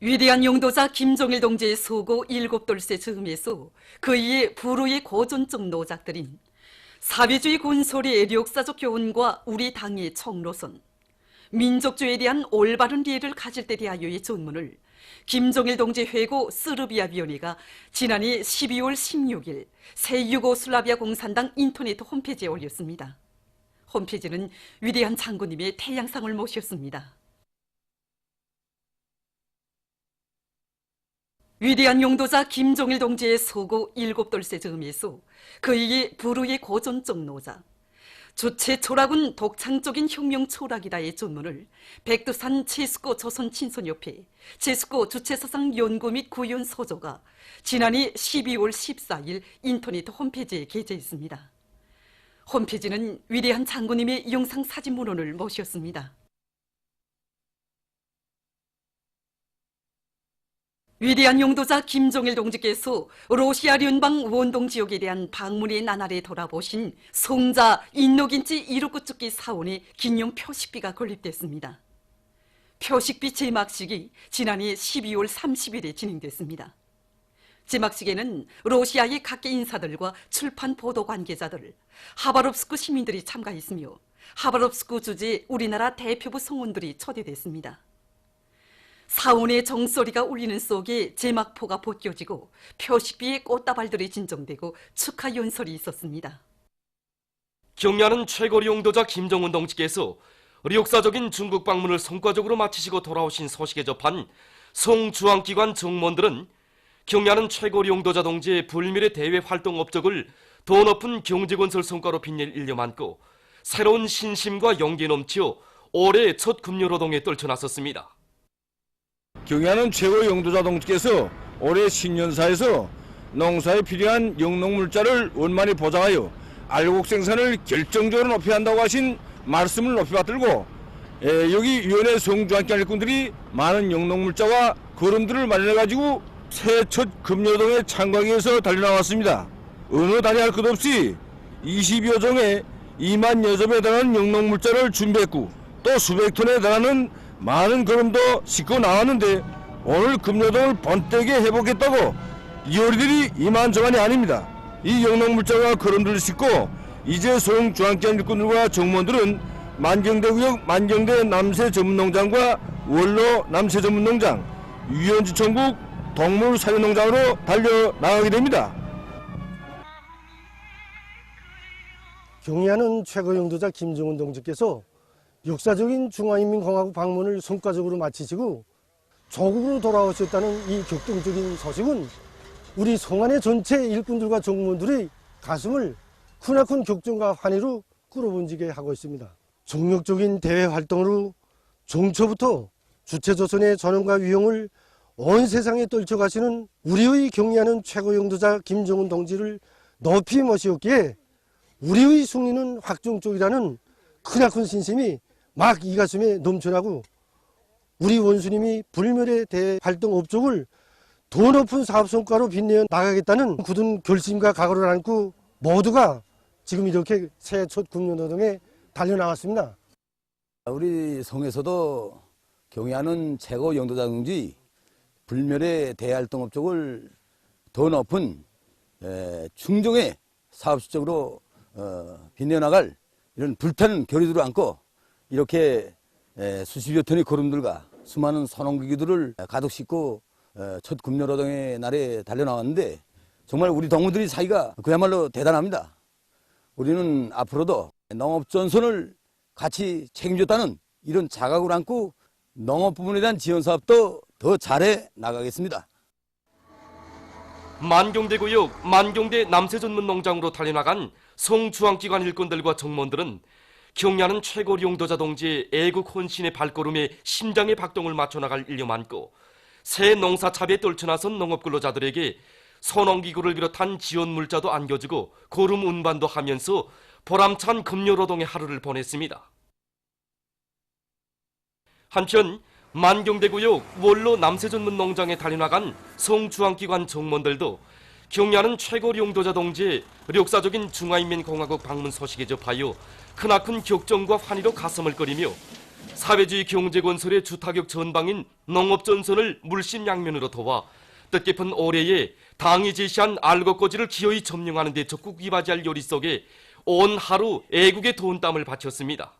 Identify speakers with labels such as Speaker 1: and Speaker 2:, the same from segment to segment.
Speaker 1: 위대한 용도자 김종일 동지의 소고 7돌세 즈음에서 그의 불후의 고전적 노작들인 사회주의 군소리의 역사적 교훈과 우리 당의 청로선, 민족주의에 대한 올바른 이해를 가질 때 대하여의 전문을 김종일 동지 회고 스르비아 위원회가 지난해 12월 16일 새 유고슬라비아 공산당 인터넷 홈페이지에 올렸습니다. 홈페이지는 위대한 장군님의 태양상을 모셨습니다. 위대한 용도자 김종일 동지의 소고 7돌세 즈음에서 그의 불후의 고전적 노자, 주체 초락은 독창적인 혁명 초락이다의 전문을 백두산 제수고 조선친선협회 제수고 주체사상 연구 및 구현 서조가 지난해 12월 14일 인터넷 홈페이지에 게재했습니다. 홈페이지는 위대한 장군님의 영상 사진 문헌을 모셨습니다. 위대한 용도자 김종일 동지께서 러시아聯邦 원동 지역에 대한 방문의 나날에 돌아보신 성자 인노긴치 이루구축기 사원의 기념 표식비가 건립됐습니다. 표식비 제막식이 지난해 12월 30일에 진행됐습니다. 제막식에는 러시아의 각계 인사들과 출판 보도 관계자들, 하바롭스크 시민들이 참가했으며 하바롭스크 주재 우리나라 대표부 성원들이 초대됐습니다. 사원의 정소리가 울리는 속에 제막포가 벗겨지고 표식비의 꽃다발들이 진정되고 축하 연설이 있었습니다.
Speaker 2: 경야는 최고리 용도자 김정은 동지께서 역사적인 중국 방문을 성과적으로 마치시고 돌아오신 소식에 접한 송주한기관 정무원들은 경야는 최고리 용도자 동지의 불멸의 대외 활동 업적을 더 높은 경제건설 성과로 빛낼 일념 안고 새로운 신심과 용기에 넘치어 올해 첫 금요노동에 떨쳐나섰습니다.
Speaker 3: 경야는 최고 용도자 동지께서 올해 신년사에서 농사에 필요한 영농물자를 원만히 보장하여 알곡 생산을 결정적으로 높여야 한다고 하신 말씀을 높이 받들고 여기 위원회 송주한기관 일꾼들이 많은 영농물자와 거름들을 마련해가지고 새해 첫 금요동에 참가하기 위해서 달려나왔습니다. 어느 달에 할 것 없이 20여 종의 2만여 점에 달하는 영농물자를 준비했고 또 수백 톤에 달하는 많은 걸음도 싣고 나왔는데 오늘 금요동을 번떼게 해보겠다고 이어리들이 이만저만이 아닙니다. 이 영농물자와 걸음들을 싣고 이제 송주한기관 일꾼들과 정무원들은 만경대구역 만경대 남새전문농장과 원로 남새전문농장, 유연지천국 동물사료농장으로 달려나가게 됩니다.
Speaker 4: 경야는 최고 용도자 김정은 동지께서 역사적인 중화인민공화국 방문을 성과적으로 마치시고 조국으로 돌아오셨다는 이 격동적인 소식은 우리 송안의 전체 일꾼들과 정무원들의 가슴을 크나큰 격정과 환희로 끌어번지게 하고 있습니다. 정력적인 대외 활동으로 종초부터 주체조선의 전원과 위용을 온 세상에 떨쳐가시는 우리의 경야는 최고 용도자 김정은 동지를 높이 모시었기에 우리의 승리는 확정적이라는 크나큰 신심이 막 이 가슴에 넘쳐나고 우리 원수님이 불멸의 대활동 업적을 더 높은 사업성과로 빛내어 나가겠다는 굳은 결심과 각오를 안고 모두가 지금 이렇게 새해 첫 금요노동에 달려나왔습니다.
Speaker 5: 우리 성에서도 경야는 최고 용도자 동지 불멸의 대활동 업적을 더 높은 충정의 사업실적으로 빛내어 나갈 이런 불타는 결의들을 안고 이렇게 수십여 톤의 걸음들과 수많은 선원기기들을 가득 싣고 첫 금요노동의 날에 달려나왔는데 정말 우리 동무들이 사이가 그야말로 대단합니다. 우리는 앞으로도 농업전선을 같이 책임졌다는 이런 자각을 안고 농업 부분에 대한 지원사업도 더 잘해 나가겠습니다.
Speaker 2: 만경대구역 만경대 남새전문농장으로 달려나간 송주한기관 일꾼들과 정무원들은 경야는 최고리 용도자 동지의 애국 헌신의 발걸음에 심장의 박동을 맞춰나갈 일념 안고 새 농사차비에 떨쳐나선 농업근로자들에게 선원기구를 비롯한 지원 물자도 안겨주고 거름 운반도 하면서 보람찬 금요노동의 하루를 보냈습니다. 한편 만경대구역 원로 남새전문농장에 달려나간 송주한기관 정무원들도 경야는 최고리 용도자 동지의 역사적인 중화인민공화국 방문 소식에 접하여 크나큰 격정과 환희로 가슴을 꺼리며 사회주의 경제 건설의 주타격 전방인 농업 전선을 물심양면으로 도와 뜻깊은 올해에 당이 제시한 알곡거지를 기어이 점령하는 데 적극 이바지할 요리 속에 온 하루 애국의 돈땀을 바쳤습니다.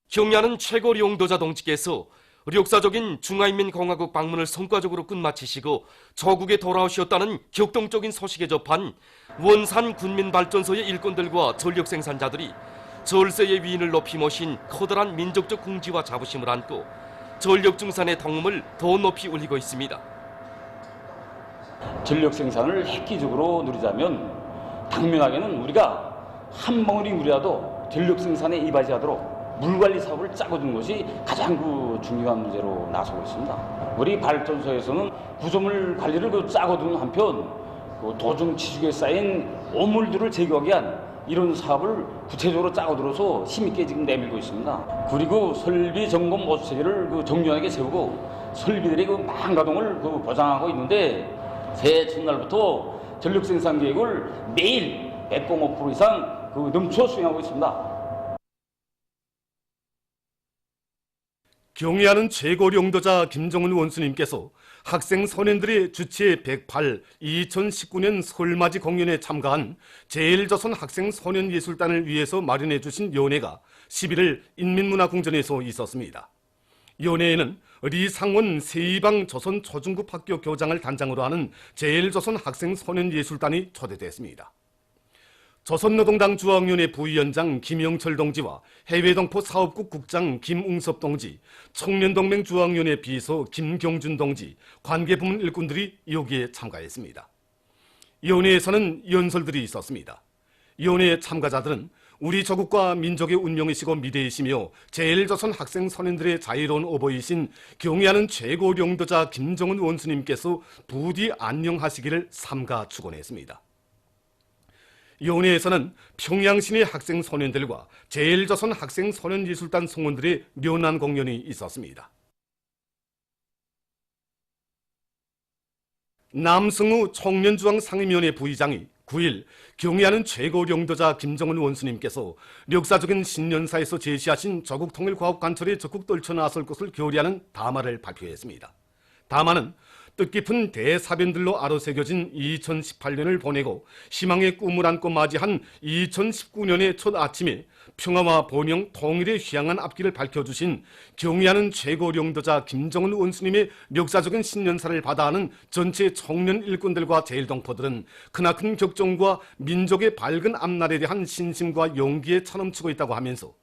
Speaker 2: 경야는 최고 용도자 동지께서 역사적인 중화인민공화국 방문을 성과적으로 끝마치시고 조국에 돌아오셨다는 격동적인 소식에 접한 원산 군민발전소의 일꾼들과 전력생산자들이 절세의 위인을 높이 모신 커다란 민족적 궁지와 자부심을 안고 전력증산의 통음을 더 높이 울리고 있습니다.
Speaker 6: 전력 생산을 획기적으로 누리자면 당면하게는 우리가 한 덩어리 물이라도 전력 생산에 이바지하도록 물관리 사업을 짜고두는 것이 가장 중요한 문제로 나서고 있습니다. 우리 발전소에서는 구조물 관리를 짜고두는 한편 도중 지중에 쌓인 오물들을 제거하기 위한 이런 사업을 구체적으로 짜고들어서 힘있게 지금 내밀고 있습니다. 그리고 설비 점검 모수 체계를 정교하게 세우고 설비들의 망가동을 보장하고 있는데 새해 첫날부터 전력 생산 계획을 매일 105% 이상 넘쳐 수행하고 있습니다.
Speaker 7: 경의하는 최고 용도자 김정은 원수님께서 학생 선현들의 주최 108 2019년 설맞이 공연에 참가한 제일조선 학생 선현예술단을 위해서 마련해 주신 연회가 11일 인민문화궁전에서 있었습니다. 연회에는 리상원 세이방 조선 초중급 학교 교장을 단장으로 하는 제일조선 학생 선현예술단이 초대됐습니다. 조선노동당 중앙위원회 부위원장 김영철 동지와 해외동포 사업국 국장 김웅섭 동지, 청년동맹 중앙위원회 비서 김경준 동지, 관계부문 일꾼들이 여기에 참가했습니다. 연회에서는 연설들이 있었습니다. 연회 참가자들은 우리 조국과 민족의 운명이시고 미래이시며 제일조선 학생 선현들의 자유로운 어버이신 경의하는 최고 용도자 김정은 원수님께서 부디 안녕하시기를 삼가 축원했습니다. 연회에서는 평양시내 학생 소년들과 제일조선 학생 소년예술단 성원들의 면한 공연이 있었습니다. 남승우 청년중앙상임위원회 부의장이 9일 경의하는 최고 용도자 김정은 원수님께서 역사적인 신년사에서 제시하신 조국통일과학관철에 적극 떨쳐나설 것을 교리하는 담화를 발표했습니다. 담화는 뜻깊은 대사변들로 아로새겨진 2018년을 보내고 희망의 꿈을 안고 맞이한 2019년의 첫 아침에 평화와 번영, 통일에 향한 앞길을 밝혀주신 경의하는 최고 용도자 김정은 원수님의 역사적인 신년사를 받아하는 전체 청년 일꾼들과 제일동포들은 크나큰 격정과 민족의 밝은 앞날에 대한 신심과 용기에 차넘치고 있다고 하면서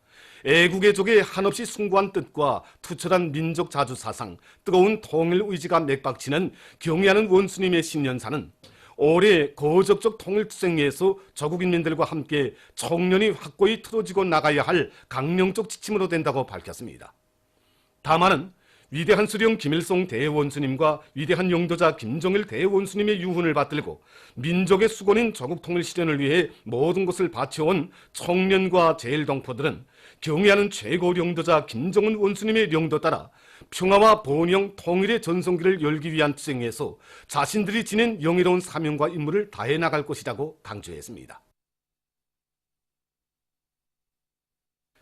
Speaker 7: 애국의 족의 한없이 숭고한 뜻과 투철한 민족 자주 사상, 뜨거운 통일 의지가 맥박치는 경의하는 원수님의 신년사는 올해 거적적 통일투쟁에서 조국인민들과 함께 청년이 확고히 틀어지고 나가야 할 강령적 지침으로 된다고 밝혔습니다. 다만은 위대한 수령 김일성 대원수님과 위대한 용도자 김정일 대원수님의 유훈을 받들고 민족의 수건인 조국 통일 실현을 위해 모든 것을 바쳐온 청년과 제일동포들은 경의하는 최고 용도자 김정은 원수님의 용도 따라 평화와 번영, 통일의 전성기를 열기 위한 투쟁에서 자신들이 지닌 영예로운 사명과 임무를 다해 나갈 것이라고 강조했습니다.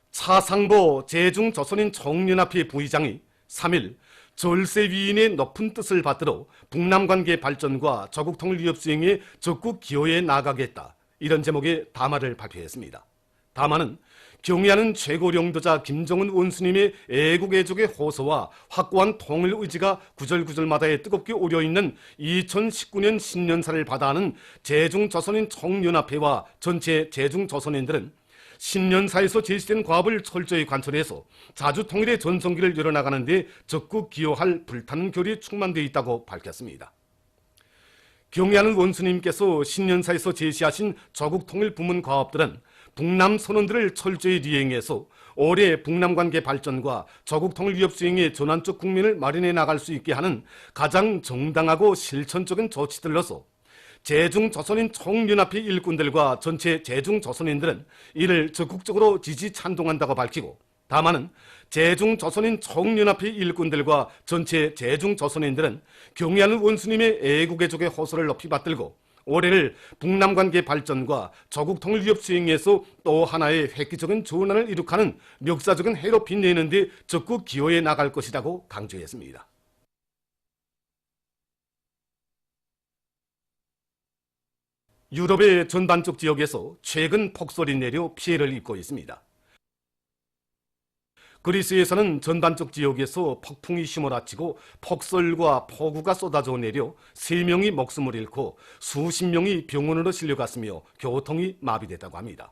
Speaker 7: 차상보 제중조선인 청년합회 부의장이 3일 절세 위인의 높은 뜻을 받들어 북남관계 발전과 조국통일 위협 수행에 적극 기여해 나가겠다, 이런 제목의 담화를 발표했습니다. 담화는 경의하는 최고 용도자 김정은 원수님의 애국애족의 호소와 확고한 통일 의지가 구절구절마다에 뜨겁게 오려있는 2019년 신년사를 받아하는 제중조선인 총연합회와 전체 제중조선인들은 신년사에서 제시된 과업을 철저히 관철해서 자주통일의 전성기를 열어나가는 데 적극 기여할 불타는 결이 충만되어 있다고 밝혔습니다. 경의하는 원수님께서 신년사에서 제시하신 조국통일 부문 과업들은 북남 선언들을 철저히 리행해서 올해 북남관계 발전과 조국통일 위협 수행의 전환적 국면을 마련해 나갈 수 있게 하는 가장 정당하고 실천적인 조치들로서 제중조선인 총연합회 일꾼들과 전체 제중조선인들은 이를 적극적으로 지지 찬동한다고 밝히고, 다만은 제중조선인 총연합회 일꾼들과 전체 제중조선인들은 경의하는 원수님의 애국애족의 호소를 높이 받들고 올해를 북남 관계 발전과 저국 통일 위협 수행에서 또 하나의 획기적인 전환을 이룩하는 역사적인 해로 빛내는 데 적극 기여해 나갈 것이라고 강조했습니다. 유럽의 전반적 지역에서 최근 폭설이 내려 피해를 입고 있습니다. 그리스에서는 전반적 지역에서 폭풍이 휘몰아치고 폭설과 폭우가 쏟아져 내려 3명이 목숨을 잃고 수십 명이 병원으로 실려갔으며 교통이 마비됐다고 합니다.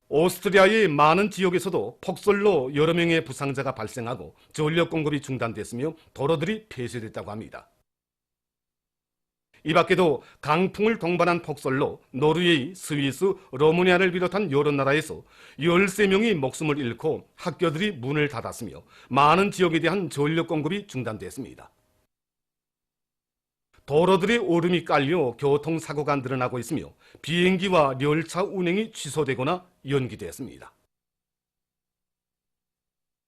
Speaker 7: 오스트리아의 많은 지역에서도 폭설로 여러 명의 부상자가 발생하고 전력 공급이 중단됐으며 도로들이 폐쇄됐다고 합니다. 이 밖에도 강풍을 동반한 폭설로 노르웨이, 스위스, 러무니아를 비롯한 여러 나라에서 13명이 목숨을 잃고 학교들이 문을 닫았으며 많은 지역에 대한 전력 공급이 중단됐습니다. 도로들에 얼음이 깔려 교통사고가 늘어나고 있으며 비행기와 열차 운행이 취소되거나 연기됐습니다.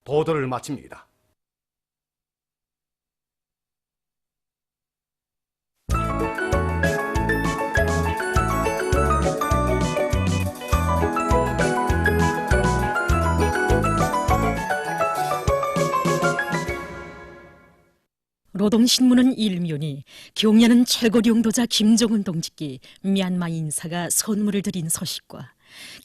Speaker 7: 보도를 마칩니다.
Speaker 8: 노동신문은 일면이 경야는 최고 영도자 김정은 동지께 미얀마 인사가 선물을 드린 소식과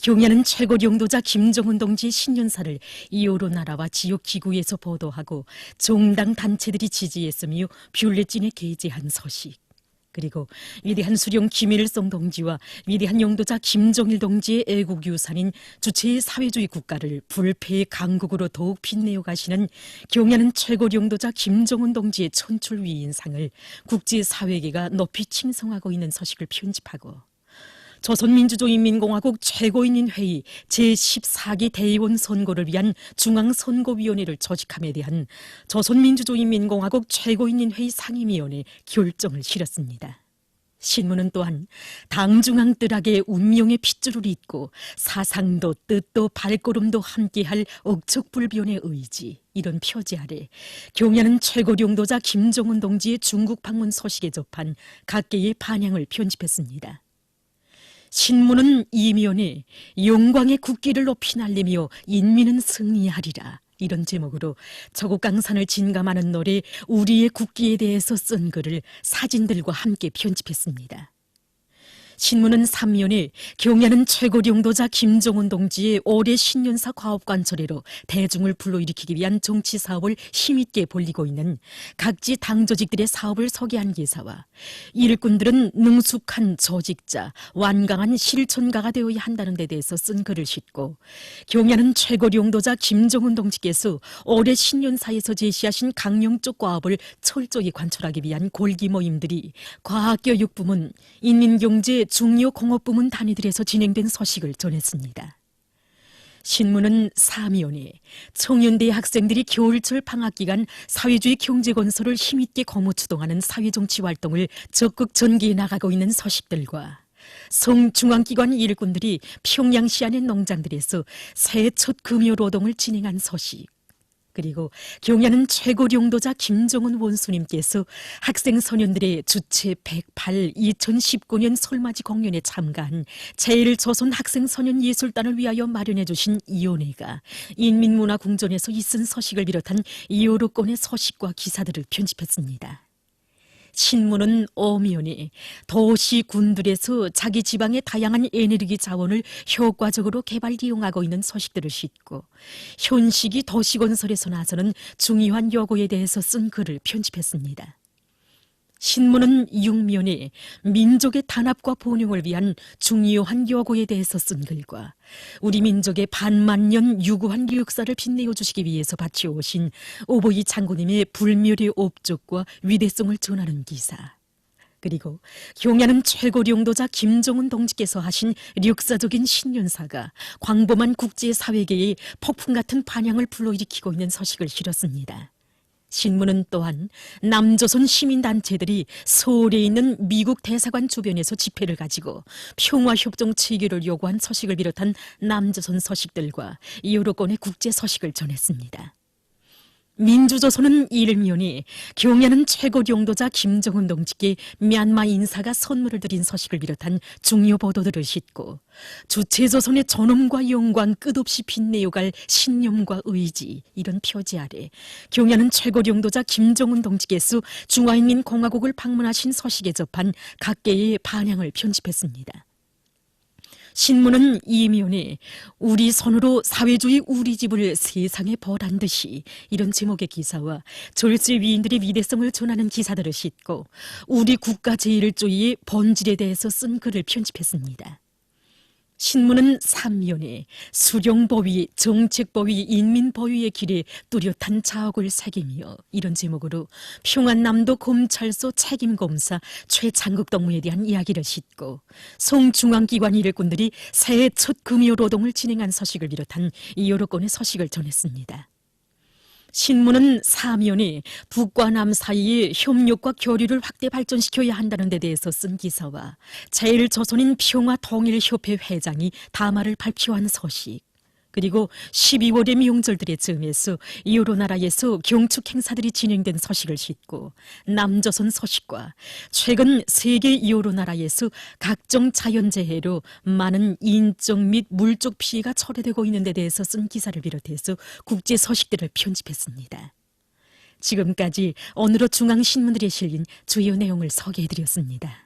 Speaker 8: 경야는 최고 영도자 김정은 동지의 신년사를 여러 나라와 지역 기구에서 보도하고 정당 단체들이 지지했으며 뷰레틴에 게재한 소식, 그리고 위대한 수령 김일성 동지와 위대한 영도자 김정일 동지의 애국 유산인 주체의 사회주의 국가를 불패의 강국으로 더욱 빛내어 가시는 경야는 최고 영도자 김정은 동지의 천출 위인상을 국제사회계가 높이 칭송하고 있는 소식을 편집하고 조선민주주의인민공화국 최고인민회의 제14기 대의원 선거를 위한 중앙선거위원회를 조직함에 대한 조선민주주의인민공화국 최고인민회의 상임위원회 결정을 실었습니다. 신문은 또한 당중앙 뜰하게 운명의 핏줄을 잇고 사상도 뜻도 발걸음도 함께할 억척불변의 의지, 이런 표지 아래 경야는 최고 영도자 김정은 동지의 중국 방문 소식에 접한 각계의 반향을 편집했습니다. 신문은 이면에 영광의 국기를 높이 날리며 인민은 승리하리라, 이런 제목으로 저국 강산을 진감하는 노래 우리의 국기에 대해서 쓴 글을 사진들과 함께 편집했습니다. 신문은 3면에 경야는 최고 영도자 김정은 동지의 올해 신년사 과업관철회로 대중을 불러일으키기 위한 정치 사업을 힘있게 벌리고 있는 각지 당조직들의 사업을 소개한 기사와 일꾼들은 능숙한 조직자, 완강한 실천가가 되어야 한다는 데 대해서 쓴 글을 싣고 경야는 최고 영도자 김정은 동지께서 올해 신년사에서 제시하신 강령적 과업을 철저히 관철하기 위한 골기 모임들이 과학교육부문, 인민경제 중요 공업부문 단위들에서 진행된 소식을 전했습니다. 신문은 3면에 청년대 학생들이 겨울철 방학기간 사회주의 경제건설을 힘있게 거무추동하는 사회정치 활동을 적극 전개해 나가고 있는 소식들과 성중앙기관 일꾼들이 평양시안의 농장들에서 새해 첫 금요노동을 진행한 소식, 그리고 경야는 최고 영도자 김정은 원수님께서 학생 소년들의 주체 108 2019년 설맞이 공연에 참가한 제1조선 학생소년 예술단을 위하여 마련해 주신 위원회가 인민문화궁전에서 있은 소식을 비롯한 여러 건의 소식과 기사들을 편집했습니다. 신문은 5면에 도시 군들에서 자기 지방의 다양한 에너지 자원을 효과적으로 개발 이용하고 있는 소식들을 싣고 현시기 도시건설에서 나서는 중요한 요구에 대해서 쓴 글을 편집했습니다. 신문은 6면에 민족의 단합과 번영을 위한 중요한 요구에 대해서 쓴 글과 우리 민족의 반만년 유구한 역사를 빛내어 주시기 위해서 바치오신 오보이 장군님의 불멸의 업적과 위대성을 전하는 기사, 그리고 경야는 최고 영도자 김정은 동지께서 하신 역사적인 신년사가 광범한 국제사회계의 폭풍 같은 반향을 불러일으키고 있는 소식을 실었습니다. 신문은 또한 남조선 시민단체들이 서울에 있는 미국 대사관 주변에서 집회를 가지고 평화협정 체결을 요구한 소식을 비롯한 남조선 소식들과 여러 건의 국제 소식을 전했습니다. 민주조선은 일면이 경야는 최고 용도자 김정은 동지께 미얀마 인사가 선물을 드린 소식을 비롯한 중요 보도들을 싣고 주체조선의 존엄과 영광 끝없이 빛내어갈 신념과 의지 이런 표지 아래 경야는 최고 용도자 김정은 동지께서 중화인민공화국을 방문하신 소식에 접한 각계의 반향을 편집했습니다. 신문은 이면에 우리 손으로 사회주의 우리 집을 세상에 벌한 듯이 이런 제목의 기사와 절세 위인들의 위대성을 전하는 기사들을 싣고 우리 국가 제1조의 본질에 대해서 쓴 글을 편집했습니다. 신문은 3면에 수령보위, 정책보위, 인민보위의 길에 뚜렷한 자옥을 새기며 이런 제목으로 평안남도 검찰소 책임검사 최창국 동무에 대한 이야기를 싣고 송중앙기관 일꾼들이 새해 첫 금요노동을 진행한 소식을 비롯한 여러 건의 소식을 전했습니다. 신문은 사면에 북과 남 사이의 협력과 교류를 확대 발전시켜야 한다는 데 대해서 쓴 기사와 제1조선인 평화통일협회 회장이 담화를 발표한 소식, 그리고 12월의 명절들의 즈음에서 여러 나라에서 경축 행사들이 진행된 소식을 싣고 남조선 소식과 최근 세계 여러 나라에서 각종 자연재해로 많은 인적 및 물적 피해가 초래되고 있는 데 대해서 쓴 기사를 비롯해서 국제 소식들을 편집했습니다. 지금까지 오늘의 중앙신문들에 실린 주요 내용을 소개해드렸습니다.